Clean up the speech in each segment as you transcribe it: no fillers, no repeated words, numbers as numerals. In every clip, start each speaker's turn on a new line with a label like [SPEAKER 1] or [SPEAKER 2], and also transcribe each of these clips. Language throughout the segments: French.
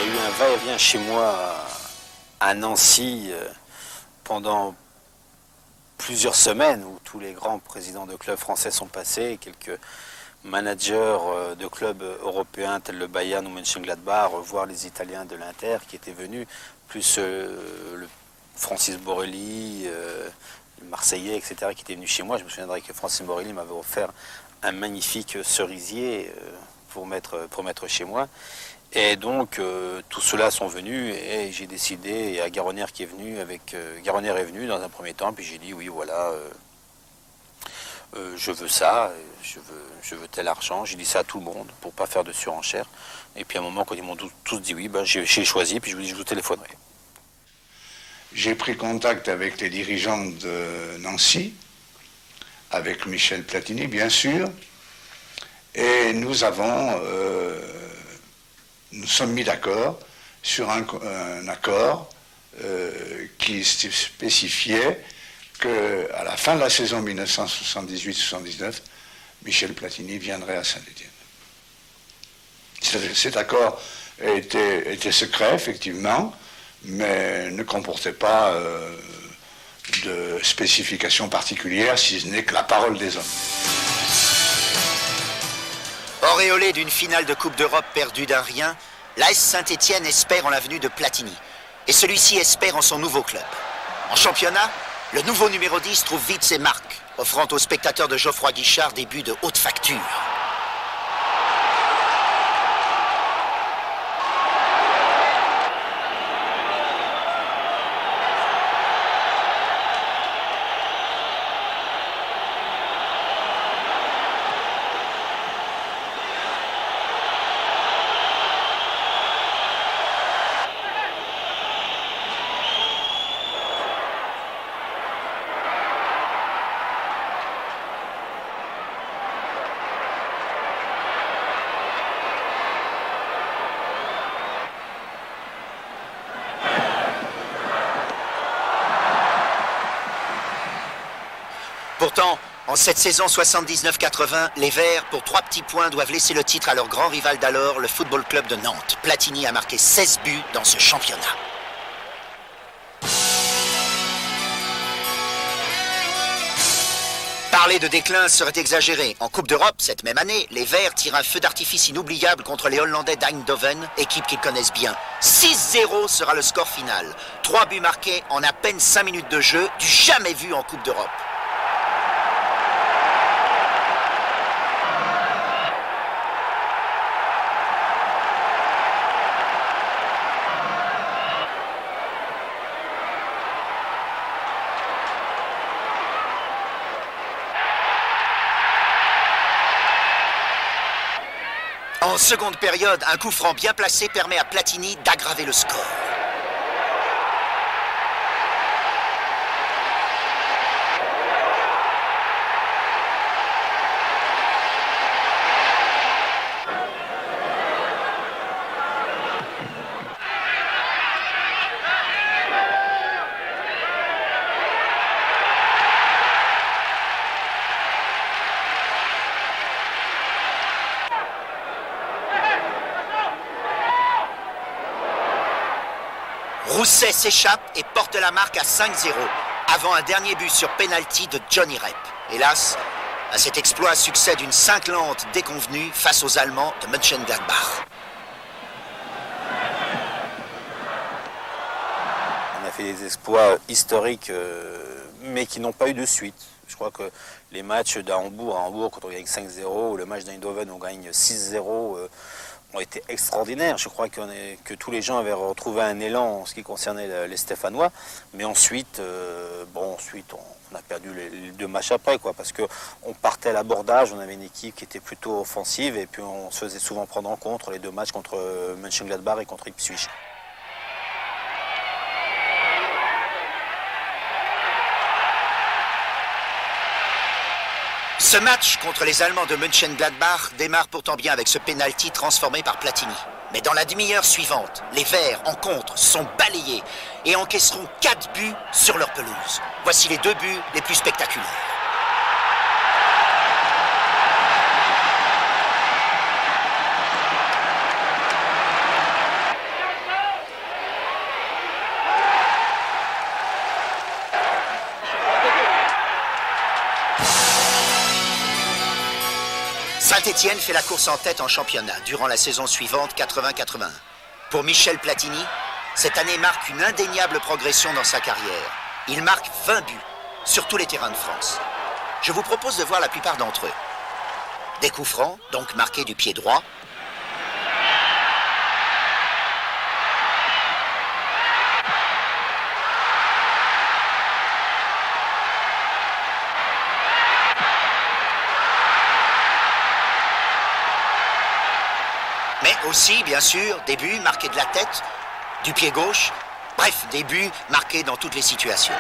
[SPEAKER 1] y a eu un va-et-vient chez moi à Nancy pendant plusieurs semaines où tous les grands présidents de clubs français sont passés, quelques managers de clubs européens tels le Bayern ou Mönchengladbach, voir les Italiens de l'Inter qui étaient venus, plus le Francis Borrelli, le Marseillais, etc., qui étaient venus chez moi. Je me souviendrai que Francis Borrelli m'avait offert un magnifique cerisier pour mettre chez moi. Et donc, tous ceux-là sont venus et j'ai décidé, il y a Garonner qui est venu, Garonner est venu dans un premier temps, puis j'ai dit oui, voilà, je veux ça, je veux tel argent. J'ai dit ça à tout le monde pour pas faire de surenchère. Et puis à un moment, quand ils m'ont tous dit oui, ben, j'ai choisi, puis je vous dis, je vous téléphonerai.
[SPEAKER 2] J'ai pris contact avec les dirigeants de Nancy, avec Michel Platini, bien sûr, et nous sommes mis d'accord sur un accord qui spécifiait qu'à la fin de la saison 1978-79, Michel Platini viendrait à Saint-Étienne. Cet accord était secret, effectivement, mais ne comportait pas de spécification particulière, si ce n'est que la parole des hommes.
[SPEAKER 3] Auréolé d'une finale de Coupe d'Europe perdue d'un rien, l'AS Saint-Étienne espère en la venue de Platini. Et celui-ci espère en son nouveau club. En championnat, le nouveau numéro 10 trouve vite ses marques, offrant aux spectateurs de Geoffroy Guichard des buts de haute facture. Pourtant, en cette saison 79-80, les Verts, pour 3 petits points, doivent laisser le titre à leur grand rival d'alors, le Football Club de Nantes. Platini a marqué 16 buts dans ce championnat. Parler de déclin serait exagéré. En Coupe d'Europe, cette même année, les Verts tirent un feu d'artifice inoubliable contre les Hollandais d'Eindhoven, équipe qu'ils connaissent bien. 6-0 sera le score final. 3 buts marqués en à peine 5 minutes de jeu, du jamais vu en Coupe d'Europe. En seconde période, un coup franc bien placé permet à Platini d'aggraver le score. Rousset s'échappe et porte la marque à 5-0, avant un dernier but sur pénalty de Johnny Rep. Hélas, à cet exploit succède une cinglante déconvenue face aux Allemands de Mönchengladbach.
[SPEAKER 1] On a fait des exploits historiques, mais qui n'ont pas eu de suite. Je crois que les matchs à Hambourg, quand on gagne 5-0, ou le match d'Eindhoven, on gagne 6-0, ont été extraordinaires. Je crois que tous les gens avaient retrouvé un élan en ce qui concernait les Stéphanois. Mais ensuite, on a perdu les 2 matchs après, parce qu'on partait à l'abordage, on avait une équipe qui était plutôt offensive, et puis on se faisait souvent prendre en compte les 2 matchs contre Mönchengladbach et contre Ipswich.
[SPEAKER 3] Ce match contre les Allemands de Mönchengladbach démarre pourtant bien avec ce pénalty transformé par Platini. Mais dans la demi-heure suivante, les Verts, en contre, sont balayés et encaisseront 4 buts sur leur pelouse. Voici les 2 buts les plus spectaculaires. Saint-Étienne fait la course en tête en championnat durant la saison suivante 80-81. Pour Michel Platini, cette année marque une indéniable progression dans sa carrière. Il marque 20 buts sur tous les terrains de France. Je vous propose de voir la plupart d'entre eux. Des coups francs, donc marqués du pied droit. Mais aussi, bien sûr, des buts marqués de la tête, du pied gauche. Bref, des buts marqués dans toutes les situations.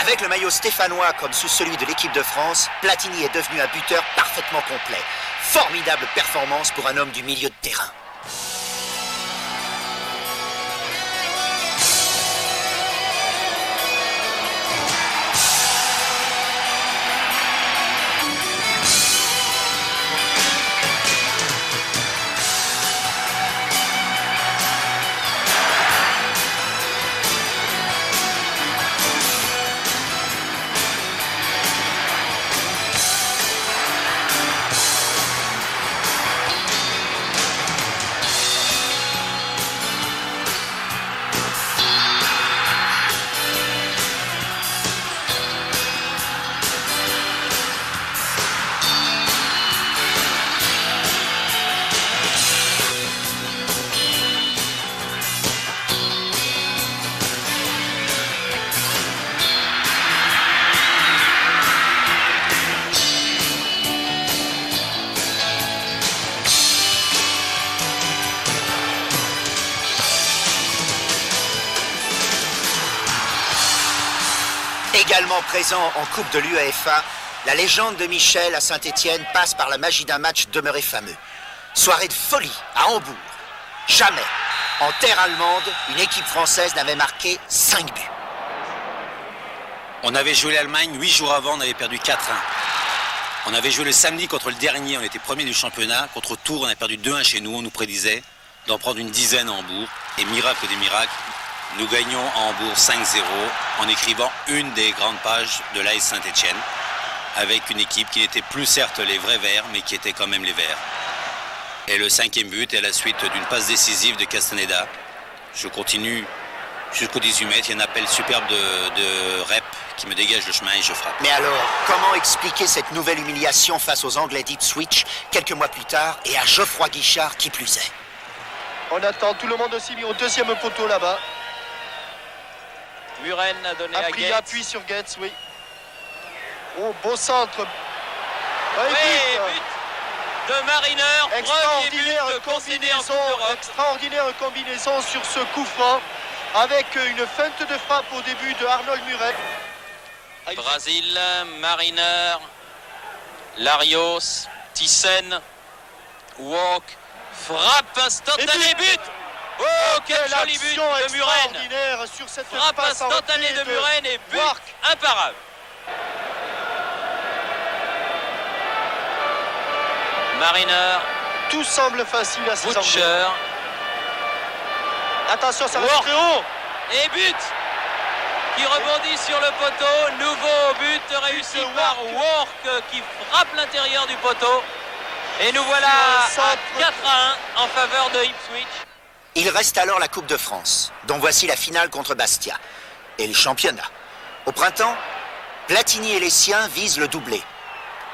[SPEAKER 3] Avec le maillot stéphanois comme sous celui de l'équipe de France, Platini est devenu un buteur parfaitement complet. Formidable performance pour un homme du milieu de terrain. Également présent en Coupe de l'UEFA, la légende de Michel à Saint-Étienne passe par la magie d'un match demeuré fameux. Soirée de folie à Hambourg. Jamais, en terre allemande, une équipe française n'avait marqué 5 buts.
[SPEAKER 4] On avait joué l'Allemagne 8 jours avant, on avait perdu 4-1. On avait joué le samedi contre le dernier, on était premier du championnat. Contre Tours, on a perdu 2-1 chez nous, on nous prédisait d'en prendre une dizaine à Hambourg. Et miracle des miracles, nous gagnons à Hambourg 5-0 en écrivant une des grandes pages de l'AS Saint-Étienne, avec une équipe qui n'était plus certes les vrais Verts, mais qui était quand même les Verts. Et le 5e but est à la suite d'une passe décisive de Castaneda. Je continue jusqu'au 18 mètres, il y a un appel superbe de Rep qui me dégage le chemin et je frappe.
[SPEAKER 3] Mais alors, comment expliquer cette nouvelle humiliation face aux Anglais d'Ipswich quelques mois plus tard et à Geoffroy Guichard qui plus est?
[SPEAKER 5] On attend tout le monde aussi mis au deuxième poteau là-bas.
[SPEAKER 6] Muren a donné
[SPEAKER 5] a
[SPEAKER 6] à
[SPEAKER 5] pris
[SPEAKER 6] Gates.
[SPEAKER 5] appui sur Gates, oui. Oh, beau centre. Ouais,
[SPEAKER 6] Oui, but de Mariner, premier
[SPEAKER 5] extraordinaire
[SPEAKER 6] but concédé en Coupe
[SPEAKER 5] combinaison,
[SPEAKER 6] d'Europe.
[SPEAKER 5] extraordinaire combinaison sur ce coup franc avec une feinte de frappe au début de Arnold Muret.
[SPEAKER 6] Brasil, Mariner, Larios, Thyssen, Walk, frappe instantanée,
[SPEAKER 5] Et but.
[SPEAKER 6] but. Oh, quel joli but
[SPEAKER 5] action
[SPEAKER 6] de Muren.
[SPEAKER 5] extraordinaire sur cette
[SPEAKER 6] Frappe
[SPEAKER 5] passe en
[SPEAKER 6] instantanée
[SPEAKER 5] retrait
[SPEAKER 6] de Muren et but
[SPEAKER 5] Wark.
[SPEAKER 6] imparable. Mariner,
[SPEAKER 5] Tout semble facile à ces Anglais.
[SPEAKER 6] Butcher
[SPEAKER 5] Attention, ça va
[SPEAKER 6] Wark.
[SPEAKER 5] très haut.
[SPEAKER 6] et but qui rebondit sur le poteau. Nouveau but réussi
[SPEAKER 5] de
[SPEAKER 6] par
[SPEAKER 5] Wark.
[SPEAKER 6] Wark qui frappe l'intérieur du poteau. Et nous voilà
[SPEAKER 5] Sur un
[SPEAKER 6] à
[SPEAKER 5] centre.
[SPEAKER 6] 4-1 en faveur de Ipswich.
[SPEAKER 3] Il reste alors la Coupe de France, dont voici la finale contre Bastia, et le championnat. Au printemps, Platini et les siens visent le doublé.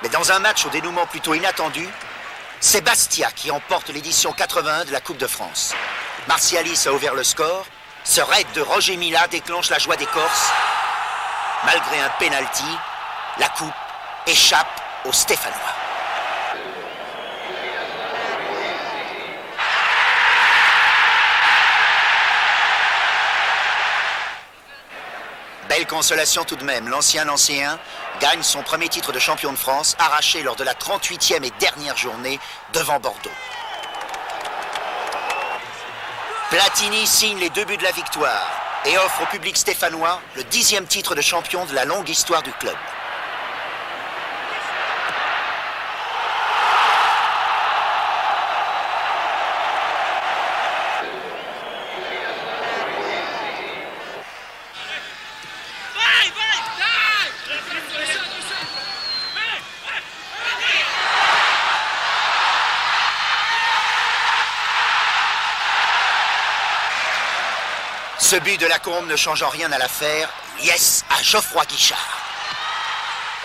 [SPEAKER 3] Mais dans un match au dénouement plutôt inattendu, c'est Bastia qui remporte l'édition 81 de la Coupe de France. Martialis a ouvert le score, ce raid de Roger Mila déclenche la joie des Corses. Malgré un pénalty, la Coupe échappe aux Stéphanois. Belle consolation tout de même, l'ancien Nancéen gagne son premier titre de champion de France, arraché lors de la 38e et dernière journée devant Bordeaux. Platini signe les 2 buts de la victoire et offre au public stéphanois le 10e titre de champion de la longue histoire du club. Ce but de Lacombe ne changeant rien à l'affaire, liesse à Geoffroy Guichard.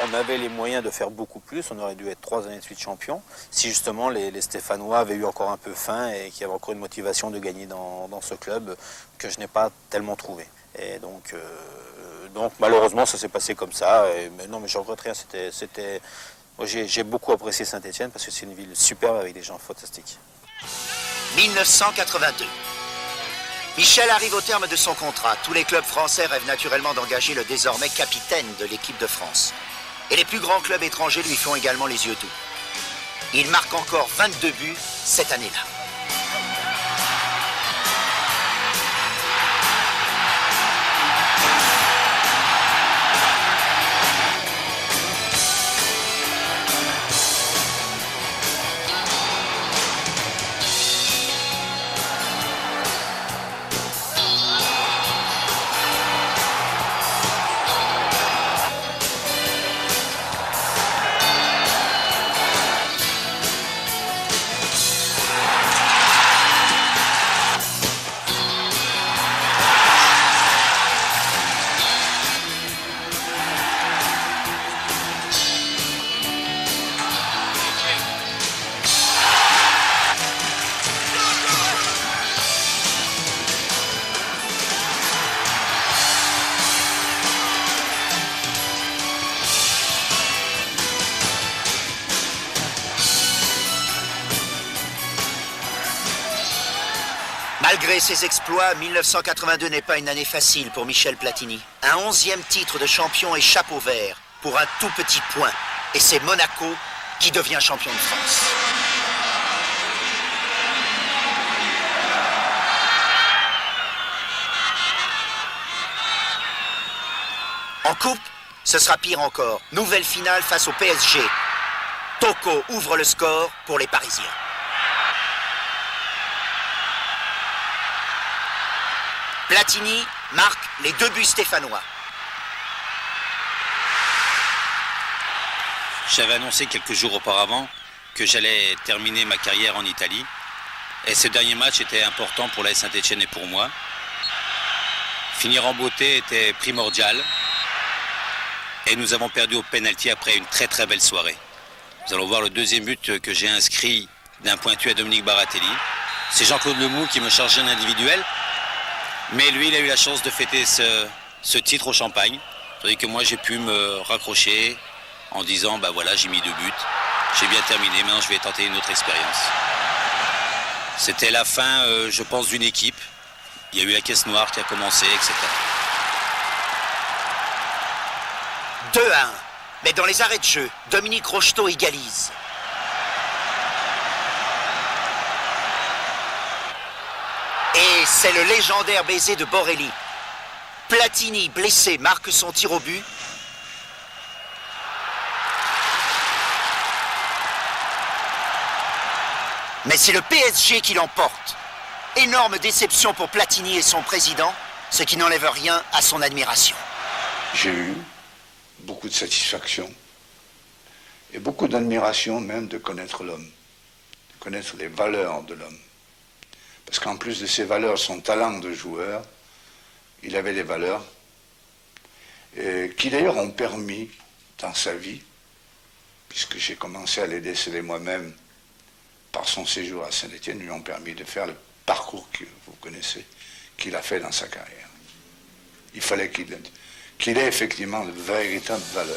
[SPEAKER 1] On avait les moyens de faire beaucoup plus, on aurait dû être 3 années de suite champions, si justement les Stéphanois avaient eu encore un peu faim et qu'il y avait encore une motivation de gagner dans ce club que je n'ai pas tellement trouvé. Et donc malheureusement ça s'est passé comme ça, mais non mais je regrette rien, j'ai beaucoup apprécié Saint-Étienne parce que c'est une ville superbe avec des gens fantastiques.
[SPEAKER 3] 1982. Michel arrive au terme de son contrat. Tous les clubs français rêvent naturellement d'engager le désormais capitaine de l'équipe de France. Et les plus grands clubs étrangers lui font également les yeux doux. Il marque encore 22 buts cette année-là. Malgré ses exploits, 1982 n'est pas une année facile pour Michel Platini. Un 11e titre de champion et chapeau vert pour un tout petit point. Et c'est Monaco qui devient champion de France. En coupe, ce sera pire encore. Nouvelle finale face au PSG. Toko ouvre le score pour les Parisiens. Platini marque les 2 buts stéphanois.
[SPEAKER 4] J'avais annoncé quelques jours auparavant que j'allais terminer ma carrière en Italie. Et ce dernier match était important pour l'AS Saint-Étienne et pour moi. Finir en beauté était primordial. Et nous avons perdu au pénalty après une très très belle soirée. Nous allons voir le 2e but que j'ai inscrit d'un pointu à Dominique Baratelli. C'est Jean-Claude Lemoux qui me chargeait un individuel. Mais lui, il a eu la chance de fêter ce titre au champagne. Tandis que moi, j'ai pu me raccrocher en disant, bah voilà, j'ai mis 2 buts. J'ai bien terminé, maintenant je vais tenter une autre expérience. C'était la fin, je pense, d'une équipe. Il y a eu la caisse noire qui a commencé, etc.
[SPEAKER 3] 2-1. Mais dans les arrêts de jeu, Dominique Rocheteau égalise. Et c'est le légendaire baiser de Borelli. Platini, blessé, marque son tir au but. Mais c'est le PSG qui l'emporte. Énorme déception pour Platini et son président, ce qui n'enlève rien à son admiration.
[SPEAKER 2] J'ai eu beaucoup de satisfaction et beaucoup d'admiration même de connaître l'homme, de connaître les valeurs de l'homme. Parce qu'en plus de ses valeurs, son talent de joueur, il avait des valeurs qui d'ailleurs ont permis dans sa vie, puisque j'ai commencé à les déceler moi-même par son séjour à Saint-Étienne, lui ont permis de faire le parcours que vous connaissez, qu'il a fait dans sa carrière. Il fallait qu'il ait effectivement de véritables valeurs.